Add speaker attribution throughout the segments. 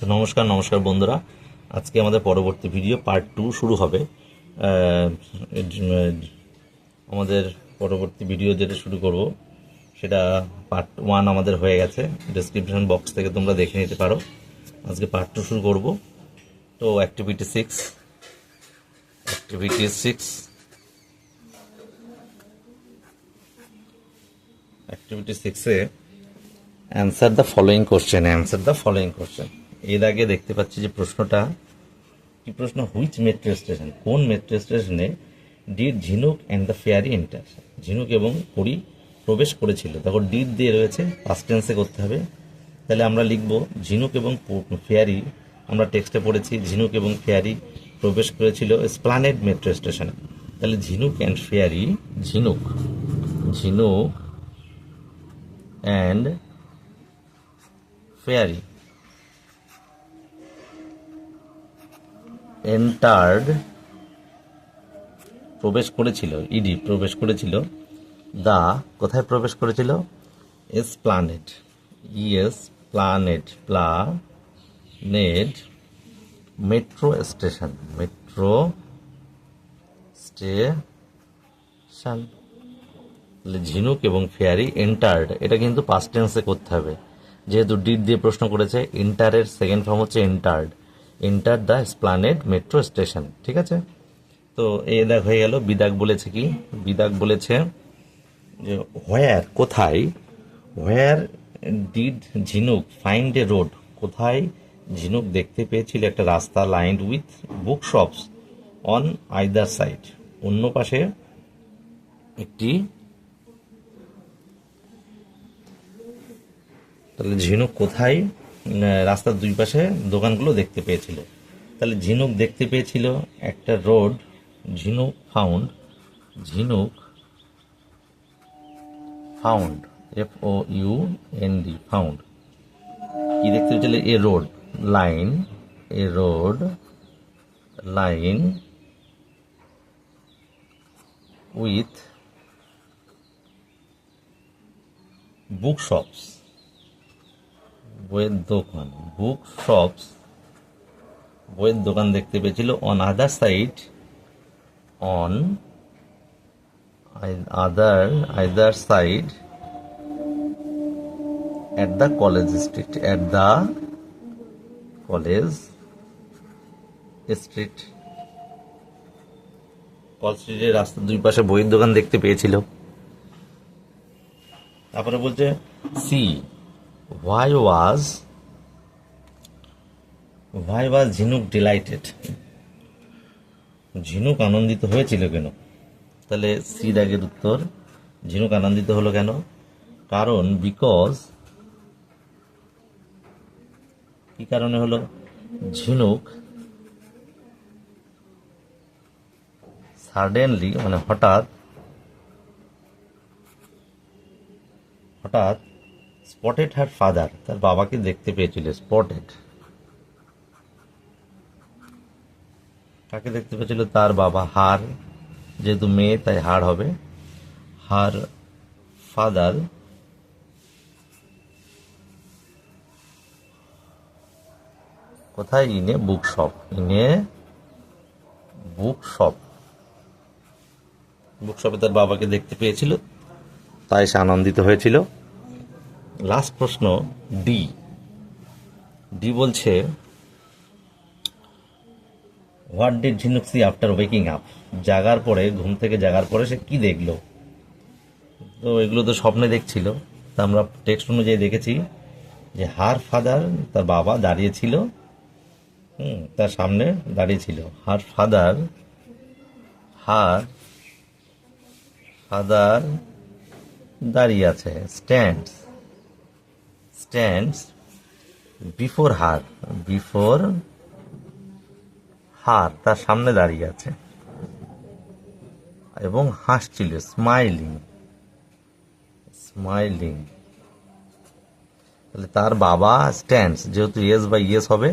Speaker 1: তো নমস্কার বন্ধুরা, আজকে আমাদের পরবর্তী ভিডিও পার্ট 2 শুরু হবে। আমাদের পরবর্তী ভিডিও যেটা শুরু করব সেটা পার্ট 1 আমাদের হয়ে গেছে, ডেসক্রিপশন বক্স থেকে তোমরা দেখে নিতে পারো। আজকে পার্ট 2 শুরু করব। তো activity 6 answer the following question. এর আগে দেখতে পাচ্ছি যে প্রশ্নটা কি প্রশ্ন, হুইচ মেট্রো স্টেশন, কোন মেট্রো স্টেশনে ডিড ঝিনুক অ্যান্ড দ্য ফেয়ারি এন্টার, ঝিনুক এবং পরী প্রবেশ করেছিল। তখন ডিড দিয়ে রয়েছে, পাস্ট টেন্সে করতে হবে। তাহলে আমরা লিখব ঝিনুক এবং ফেয়ারি। আমরা টেক্সটে পড়েছি ঝিনুক এবং ফেয়ারি প্রবেশ করেছিল এসপ্লানেড মেট্রো স্টেশনে। তাহলে Jhinuk and fairy, Jhinuk and fairy entered প্রবেশ করেছিল, প্রবেশ করেছিল দা, কোথায় প্রবেশ করেছিল? এসপ্লানেড, প্লানেড মেট্রো স্টেশন। তাহলে ঝিনুক এবং ফেয়ারি এন্টার্ড, এটা কিন্তু পাস্ট টেন্সে করতে হবে, যেহেতু ডিড দিয়ে প্রশ্ন করেছে। এন্টারের সেকেন্ড ফর্ম হচ্ছে enter the Esplanade metro station. ঠিক আছে, তো এই দাগ হয়ে গেল। বিদাগ বলেছে কি? বিদাগ বলেছে যে কোথায় ডিড ঝিনুক ফাইন্ড এ রোড, কোথায় ঝিনুক দেখতে পেয়েছিল একটা রাস্তা, lined with book shops on either side, অন্য পাশে একটি। তাহলে ঝিনুক কোথায় রাস্তার দুই পাশে দোকানগুলো দেখতে পেয়েছিল। তাহলে ঝিনুক দেখতে পেয়েছিল একটা রোড, ঝিনুক ফাউন্ড FOUND, ফাউন্ড কি দেখতে পেয়েছিল? A road line with book shops, বইয়ের দোকান দেখতে পেয়েছিল on other side, at the college street, college স্ট্রিটের রাস্তার দুই পাশে বইয়ের দোকান দেখতে পেয়েছিল। তারপরে বলছে সি, why was ঝিনুক ডিলাইটেড, ঝিনুক আনন্দিত হয়েছিল কেন? তাহলে সি দাগের উত্তর, ঝিনুক আনন্দিত হলো কেন? কারণ বিকজ, কি কারণে হলো? ঝিনুক সাডেনলি, মানে হঠাৎ স্পটেড হার ফাদার, তার বাবাকে দেখতে পেয়েছিল। স্পটেড, কাকে দেখতে পেয়েছিল? তার বাবা। হার, যেহেতু মেয়ে তাই হার হবে। হার ফাদার কোথায়? ইনে বুক শপে তার বাবাকে দেখতে পেয়েছিল, তাই সে আনন্দিত হয়েছিল। লাস্ট প্রশ্ন ডি বলছে হোয়াট ডিড ঝিনুক সি আফটার ওয়েকিং আপ, ঘুম থেকে জাগার পরে সে কি দেখলো? তো এগুলো তো স্বপ্নে দেখছিল। তা আমরা টেক্সট অনুযায়ী দেখেছি যে হার ফাদার, তার বাবা দাঁড়িয়েছিল, তার সামনে দাঁড়িয়েছিল। হার ফাদার দাঁড়িয়ে আছে, স্ট্যান্ডস বিফোর হার, তার সামনে দাঁড়িয়ে আছে এবং হাসছিল, স্মাইলিং। তাহলে তার বাবা স্ট্যান্ডস, যেহেতু এস বাই এস হবে,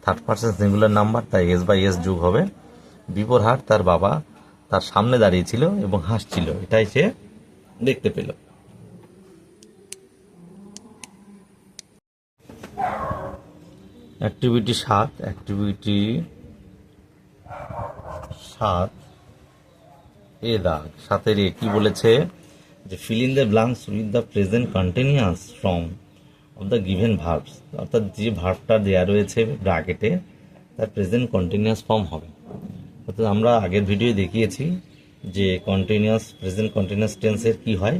Speaker 1: থার্ড পারসন সিঙ্গুলার নাম্বার, তাই এস বাই এস যোগ হবে। বিফোর হার, তার বাবা তার সামনে দাঁড়িয়েছিল এবং হাসছিল, এটাই সে দেখতে পেল। অ্যাক্টিভিটি 7, অ্যাক্টিভিটি 7 এ দাগ, 7 এ কি বলেছে যে fill in the blanks with the present continuous form of the given verbs, অর্থাৎ যে ভার্বটা দেওয়া রয়েছে ব্র্যাকেটে তার প্রেজেন্ট কন্টিনিউয়াস ফর্ম হবে। অর্থাৎ আমরা আগের ভিডিও দেখিয়েছি যে প্রেজেন্ট কন্টিনিউয়াস টেন্সের কি হয়,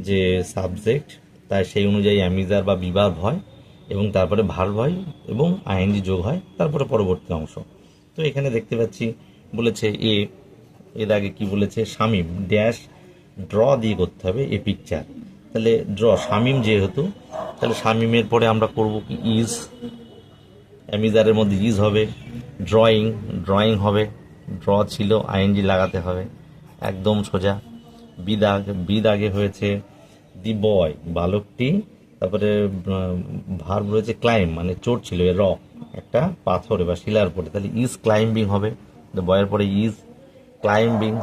Speaker 1: যে সাবজেক্ট তাই সেই অনুযায়ী অ্যামিজার বা বিভার্ব হয় এবং তারপরে ভার্ব হয় এবং আইএনজি যোগ হয় তারপরে পরবর্তী অংশ। তো এখানে দেখতে পাচ্ছি বলেছে এর আগে কি বলেছে, শামিম ড্যাশ ড্র দিয়ে করতে হবে এ পিকচার। তাহলে ড্র শামিম যেহেতু, তাহলে শামিমের পরে আমরা করব কি ইজ, অ্যামিজারের মধ্যে ইজ হবে, ড্রয়িং হবে, ড্র ছিল আইএনজি লাগাতে হবে, একদম সোজা। বিদ আগে হয়েছে দি বয় বালকটি, তারপরে ভার্ব রয়েছে ক্লাইম মানে চোট ছিল রক একটা পাথরে বা শিলার পরে, তাহলে ইজ ক্লাইম্বিং হবে, বয়ের পরে ইজ ক্লাইম্বিং,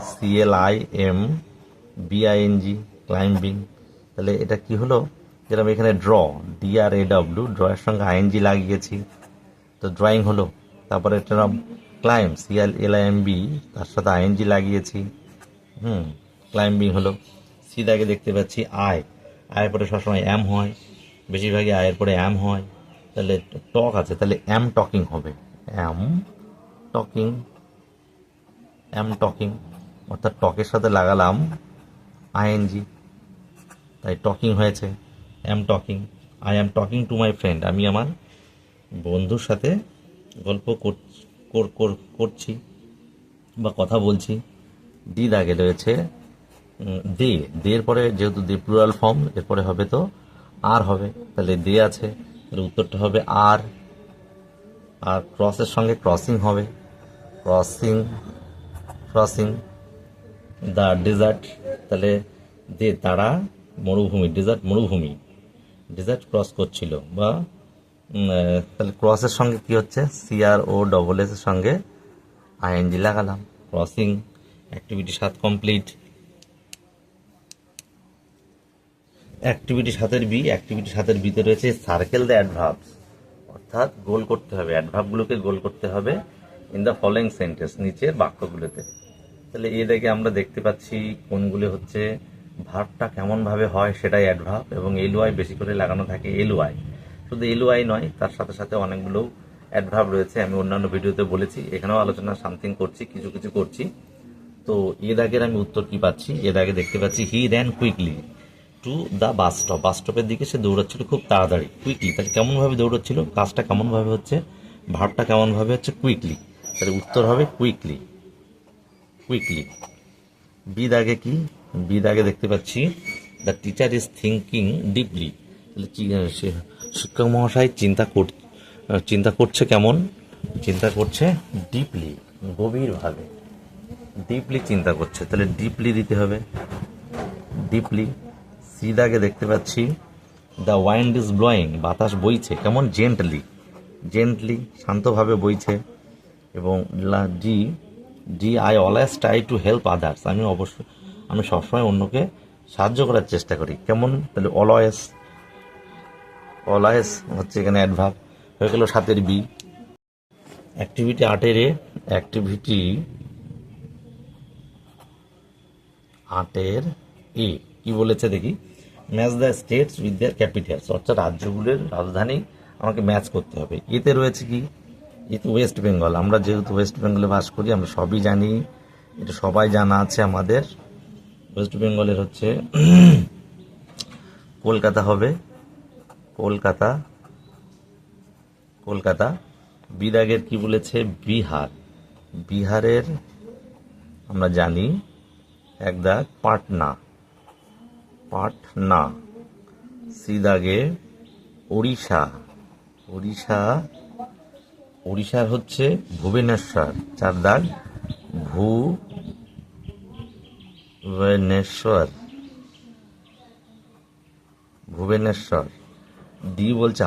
Speaker 1: CLIMBING ক্লাইম্বিং। তাহলে এটা কি হলো, যেরকম এখানে DRAW ড্র এর সঙ্গে আইএনজি লাগিয়েছি, তো ড্রয়িং হলো। তারপরে একটা নাম ক্লাইম, CLIMB তার সাথে আইএনজি লাগিয়েছি, ক্লাইম্বিং হলো। সিদাকে দেখতে পাচ্ছি আয়ের পরে সবসময় অ্যাম হয়, বেশিরভাগই আয়ের পরে অ্যাম হয়। তাহলে টক আছে, তাহলে টকিং হবে, টকিং টকিং, অর্থাৎ টকের সাথে লাগালাম আইএনজি, তাই টকিং হয়েছে, talking. I am talking to my friend, আমি আমার বন্ধুর সাথে গল্প করছি বা কথা বলছি। দি দাগে রয়েছে দের পরে, যেহেতু দে প্লুরাল ফর্ম, এরপরে হবে তো আর হবে, তাহলে দে আছে, তাহলে উত্তরটা হবে আর ক্রসের সঙ্গে ক্রসিং হবে, ক্রসিং দ্য ডেজার্ট, তাহলে তারা মরুভূমি, ডেজার্ট ক্রস করছিল বা তাহলে ক্রসের সঙ্গে কি হচ্ছে, CROSS এর সঙ্গে আইএনজি লাগালাম, ক্রসিং। Activity 7 complete. অ্যাক্টিভিটি 7 বিতে রয়েছে সার্কেল দ্য অ্যাডভার্বস, অর্থাৎ গোল করতে হবে, অ্যাডভার্বগুলোকে গোল করতে হবে ইন দ্য ফলোয়িং সেন্টেন্স, নিচের বাক্যগুলোতে। তাহলে দেখে আমরা দেখতে পাচ্ছি কোনগুলো হচ্ছে ভার্বটা কেমনভাবে হয় সেটাই অ্যাডভার্ব, এবং LY বেশি করে লাগানো থাকে, LY শুধু LY নয়, তার সাথে সাথে অনেকগুলো অ্যাডভার্ব রয়েছে, আমি অন্যান্য ভিডিওতে বলেছি, এখানেও আলোচনা সামথিং করছি, কিছু করছি। তো দাগের আমি উত্তর কি পাচ্ছি, দাগে দেখতে পাচ্ছি he ran quickly to the bus স্টপের দিকে সে দৌড়াচ্ছিল খুব তাড়াতাড়ি, কুইকলি, তাহলে কেমনভাবে দৌড়াচ্ছিল, কাজটা কেমনভাবে হচ্ছে, ভার্বটা কেমনভাবে হচ্ছে, কুইকলি, তাহলে উত্তর হবে কুইকলি। বি দাগে কি, দেখতে পাচ্ছি the teacher is thinking deeply, তাহলে শিক্ষক মহাশয় চিন্তা করছে কেমন, চিন্তা করছে ডিপলি, গভীরভাবে, ডিপলি চিন্তা করছে, তাহলে ডিপলি দিতে হবে, ডিপলি। সি দাগে দেখতে পাচ্ছি দ্য ওয়াইন্ড ইজ ব্লোয়িং, বাতাস বইছে কেমন, জেন্টলি শান্তভাবে বইছে, এবং I always try to help others, আমি সবসময় অন্যকে সাহায্য করার চেষ্টা করি, কেমন, তাহলে অলওয়েজ হচ্ছে এখানে অ্যাডভার্ব হয়ে গেল 7 বি। অ্যাক্টিভিটি 8 এ কি বলেছে দেখি, match the states with their Capitals, অর্থাৎ রাজ্যগুলোর রাজধানী আমাকে ম্যাচ করতে হবে। এতে রয়েছে কি, এতে ওয়েস্ট বেঙ্গল, আমরা যেহেতু ওয়েস্ট বেঙ্গলে বাস করি আমরা সবই জানি, এটা সবাই জানা আছে আমাদের। ওয়েস্ট বেঙ্গলের হচ্ছে কলকাতা হবে, কলকাতা। বিরাগের কি বলেছে, বিহারের আমরা জানি এক দাগ পাটনা, সি দাগে উড়িষ্যার হচ্ছে ভুবনেশ্বর, 4 দাগ ভুবনেশ্বর। ডি বলছে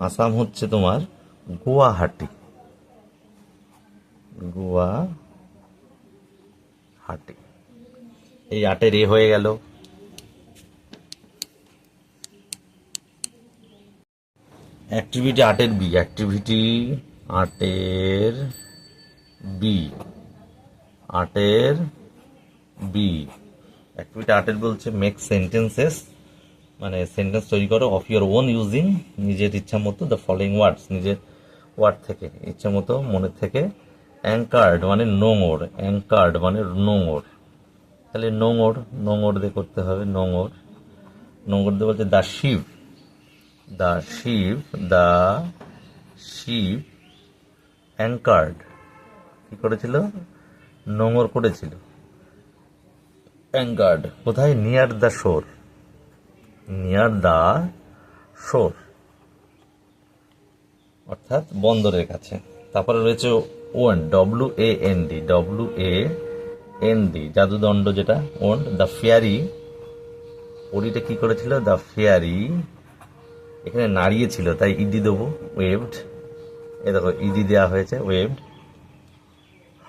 Speaker 1: আসাম হচ্ছে তোমার গুয়াহাটি, এই 8 হয়ে গেল। অ্যাক্টিভিটি আর্টের বি, অ্যাক্টিভিটি আর্টের বি, আর্টের বি, অ্যাক্টিভিটি আর্টের বলছে মেক সেন্টেন্সেস, মানে সেন্টেন্স তৈরি করো অফ ইউর ওন ইউজিং, নিজের ইচ্ছা মতো, দ্য ফলোয়িং ওয়ার্ডস, নিজের ওয়ার্ড থেকে ইচ্ছা মতো মনের থেকে, অ্যাঙ্কার্ড মানে নোংর, অ্যাঙ্কার্ড মানে নোংর, তাহলে নোংর, নোংর দিয়ে করতে হবে, নোংর, নোংর দিয়ে বলছে the ship, the ship, the ship অ্যাঙ্কার্ড, কি করেছিল, নোংর করেছিল, অ্যাঙ্কার্ড কোথায়, নিয়ার দ্য শোর, নিয়ার দ্য শোর অর্থাৎ বন্দরের কাছে। তারপরে রয়েছে ওয়েন্ড, WAND, WAND জাদুদণ্ড যেটা, ওয়েন্ড, দ্য ফেয়ারি, পরীটা কি করেছিল, দ্য ফেয়ারি এখানে নাড়িয়েছিল তাই ইডি দেবো, ওয়েভড, এ দেখো ইডি দেওয়া হয়েছে, ওয়েভড,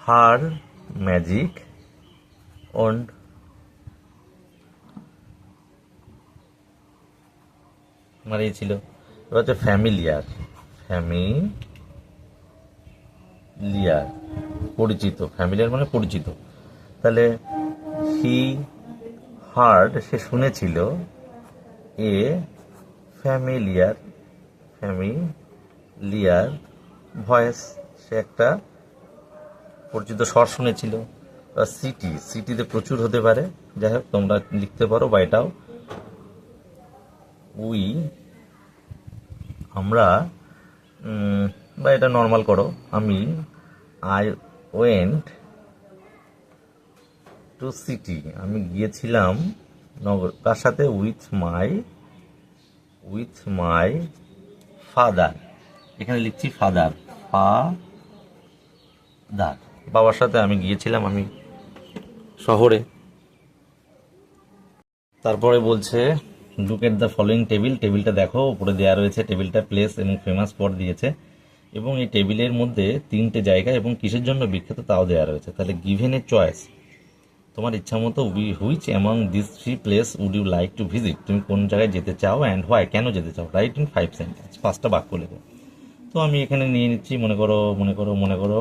Speaker 1: হার ম্যাজিক ওয়েন্ড, মারিয়েছিল। এবার হচ্ছে ফ্যামিলিয়ার, ফ্যামিলিয়ার পরিচিত, ফ্যামিলিয়ার মানে পরিচিত, তাহলে হি হার্ড সে শুনেছিল, এ ফ্যামিলিয়ার, ফ্যামিলিয়ার ভয়েস সে একটা পরিচিত স্বর শুনেছিল। সিটি, সিটিতে প্রচুর হতে পারে, যাই হোক তোমরা লিখতে পারো বা এটাও, উই আমরা, বা এটা নর্মাল করো, আমি, আই ওয়েন্ট টু সিটি, আমি গিয়েছিলাম নগর, কার সাথে, উইথ মাই ফাদার, এখানে লিখছি ফাদার, ফাদার, বাবার সাথে আমি গিয়েছিলাম, আমি শহরে। তারপরে বলছে look at the following table, টেবিলটা দেখো, উপরে দেওয়া রয়েছে টেবিলটা, প্লেস এবং ফেমাস স্পট দিয়েছে, এবং এই টেবিলের মধ্যে 3টে জায়গা এবং কিসের জন্য বিখ্যাত তাও দেওয়া রয়েছে। তাহলে গিভেন এ চয়েস, তোমার ইচ্ছা মতো, which among this 3 place would you like to visit, তুমি কোন জায়গায় যেতে চাও অ্যান্ড হোয়াই, কেন যেতে চাও, রাইট ইন 5 সেন্টেন্স, 5টা বাক্য লেখো। তো আমি এখানে নিয়ে নিচ্ছি, মনে করো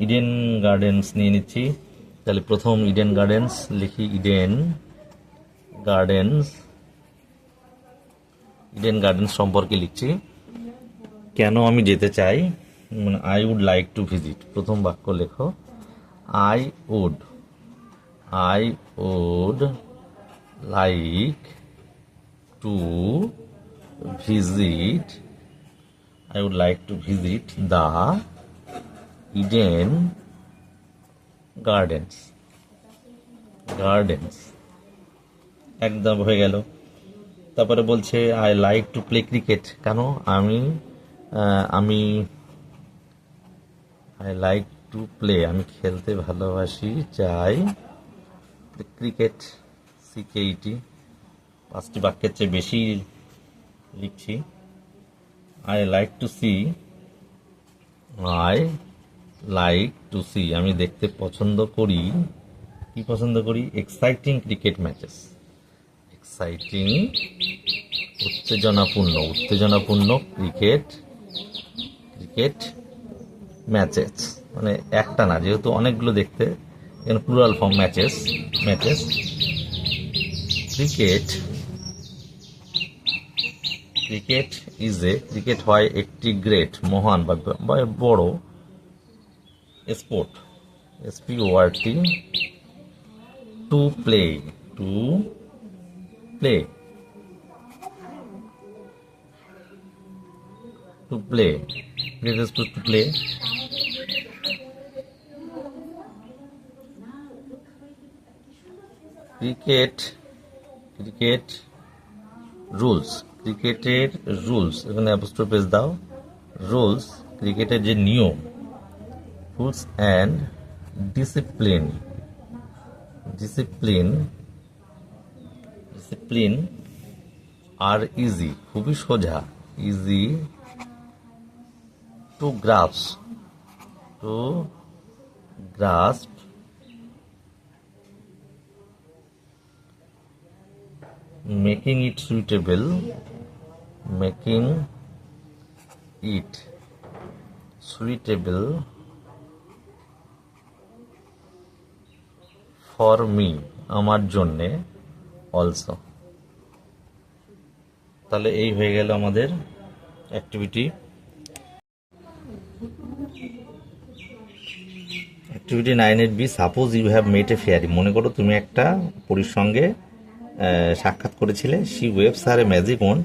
Speaker 1: ইডেন গার্ডেন্স নিয়ে নিচ্ছি। তাহলে প্রথম ইডেন গার্ডেন্স লিখি, ইডেন গার্ডেন্স, ইডেন গার্ডেন্স সম্পর্কে লিখছি, কেন আমি যেতে চাই, মানে I would like to visit, প্রথম বাক্য লেখো, I would like to visit, I would like to visit the Eden Gardens. একদম হয়ে গেল। তারপরে বলছে I like to play cricket, কেন আমি আই লাইক টু প্লে, আমি খেলতে ভালোবাসি, চাই ক্রিকেট, CKET, 5টি বাক্যের চেয়ে বেশি লিখছি। I like to see, আমি দেখতে পছন্দ করি, কি পছন্দ করি, এক্সাইটিং ক্রিকেট ম্যাচেস, এক্সাইটিং উত্তেজনাপূর্ণ ক্রিকেট ম্যাচেস, মানে একটা না, যেহেতু অনেকগুলো দেখতে, এখানে প্লুরাল ফর্ম, ম্যাচেস, ক্রিকেট হয় একটি গ্রেট, মহান বা বড় sport, SPORT, to play, cricket sport, to play, cricket rules, ক্রিকেটের রুলস, এখানে অ্যাপোস্ট্রোফি দাও, রুলস ক্রিকেটের যে নিয়ম, রুলস অ্যান্ড ডিসিপ্লিন আর ইজি, খুবই সোজা, easy to grasp, making it suitable it suitable for me, আমার জন্যে অলসো। তাহলে এই হয়ে গেল আমাদের activity 9 B. Suppose you have met a fairy, মনে করো তুমি একটা পরীর সঙ্গে সাক্ষাৎ করেছিলে। She waves her a magic wand,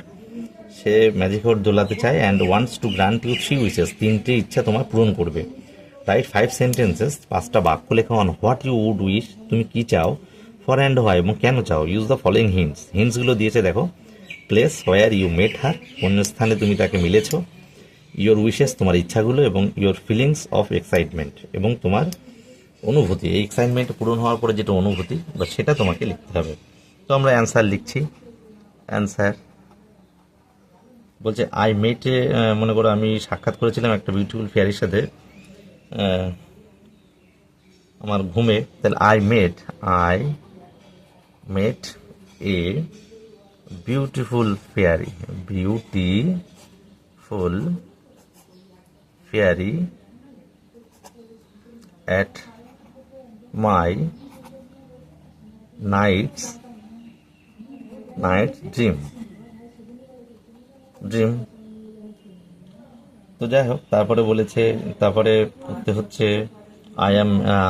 Speaker 1: সে ম্যাজিক ওয়ান্ড দোলাতে চায়। And wants to grant you 3 wishes, 3টে ইচ্ছা তোমার পূরণ করবে। রাইট 5 সেন্টেন্সেস, 5টা বাক্য লেখা on what you would wish, তুমি কি চাও, ফর অ্যান্ড হোয়াই, এবং কেন চাও। ইউজ দ্য ফলোয়িং হিন্টস, হিন্টসগুলো দিয়েছে দেখো। প্লেস হোয়ার ইউ মেট হার, কোন স্থানে তুমি তাকে মিলেছো। ইয়োর উইশেস, তোমার ইচ্ছাগুলো, এবং ইয়োর ফিলিংস অফ এক্সাইটমেন্ট, এবং তোমার অনুভূতি। এই এক্সাইটমেন্ট পূরণ হওয়ার পরে যেটা অনুভূতি বা সেটা তোমাকে লিখতে হবে। তো আমরা অ্যান্সার লিখছি। অ্যান্সার বলছে আই মেট এ, মনে করো আমি সাক্ষাৎ করেছিলাম একটা বিউটিফুল ফেয়ারির সাথে আমার ঘুমে। তাহলে I met a beautiful fairy, at my night dream। তো যাই হোক, তারপরে বলেছে, তারপরে করতে হচ্ছে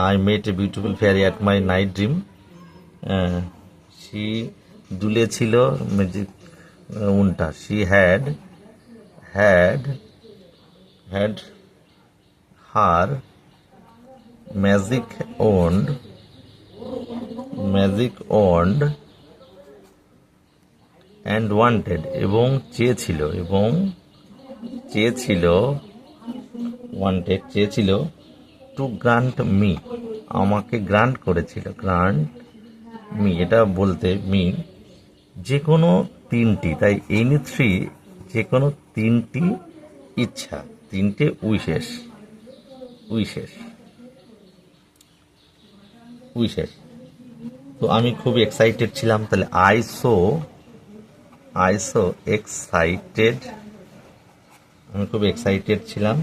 Speaker 1: I met a beautiful fairy at my night dream. She দুলেছিল ম্যাজিক উনটা, she had her magic wand and wanted, এবং চেয়েছিল টু গ্রান্ট মি, আমাকে গ্রান্ট করেছিল, এটা বলতে মি, যে কোনো 3টি, তাই এনি 3, যে কোনো 3টি ইচ্ছা, 3টে উইশেস। তো আমি খুব এক্সাইটেড ছিলাম, তাহলে আই সো এক্সাইটেড, আমি খুব এক্সাইটেড ছিলাম।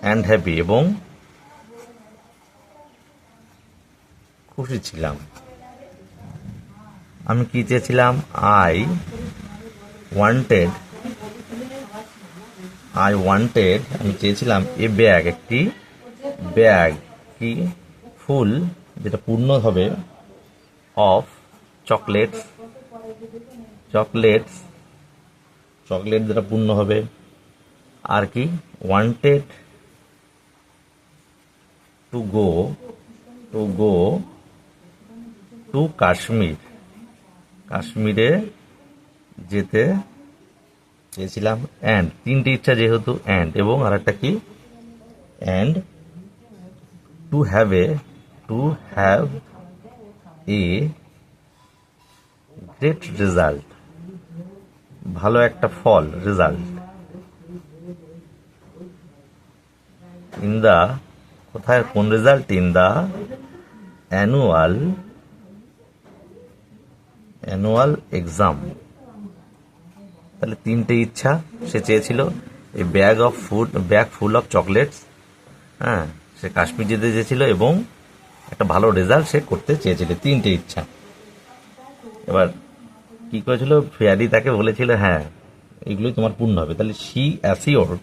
Speaker 1: অ্যান্ড হ্যাপি, এবং খুশি ছিলাম। আমি কি চেয়েছিলাম, আই ওয়ান্টেড, আমি চেয়েছিলাম এ ব্যাগ, একটি ব্যাগ, কি ফুল, যেটা পূর্ণ হবে, অফ চকলেটস, চকলেট যেটা পূর্ণ হবে। আর কি, ওয়ান্টেড টু গো টু কাশ্মীরে যেতে চেয়েছিলাম। অ্যান্ড 3টে ইচ্ছা যেহেতু, অ্যান্ড, এবং আর একটা কি, and to have a great result, ভালো একটা ফল, রেজাল্ট, ইন দা, কোথায়, কোন result, in the annual exam. তাহলে 3টে ইচ্ছা সে চেয়েছিল, এই ব্যাগ ফুল অফ চকলেটস, হ্যাঁ, সে কাশ্মীর যেতে চেয়েছিল, এবং একটা ভালো রেজাল্ট সে করতে চেয়েছিল, 3টে ইচ্ছা। এবার কি করেছিল, ফেয়ারি তাকে বলেছিল হ্যাঁ এগুলোই তোমার পূর্ণ হবে। তাহলে সি অ্যাসিওর্ড,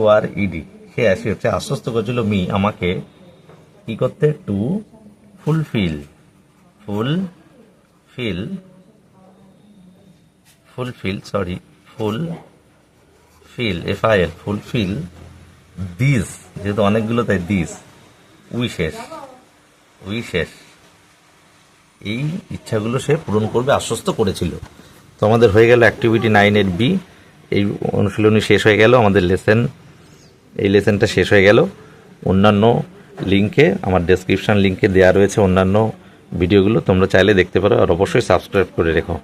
Speaker 1: ASSURED, সে অ্যাসিওর্ড, সে আশ্বস্ত করেছিল মি, আমাকে, কি করতে, টু ফুলফিল দিস, যেহেতু অনেকগুলো তাই দিস উইশেস, এই ইচ্ছাগুলো সে পূরণ করবে আশ্বস্ত করেছিল। তো আমাদের হয়ে গেল অ্যাক্টিভিটি 9 বি। এই অনুশীলনী শেষ হয়ে গেল, আমাদের এই লেসনটা শেষ হয়ে গেল। অন্যান্য লিঙ্কে, আমার ডেসক্রিপশন লিঙ্কে দেওয়া রয়েছে অন্যান্য ভিডিওগুলো, তোমরা চাইলে দেখতে পারো। আর অবশ্যই সাবস্ক্রাইব করে রেখো।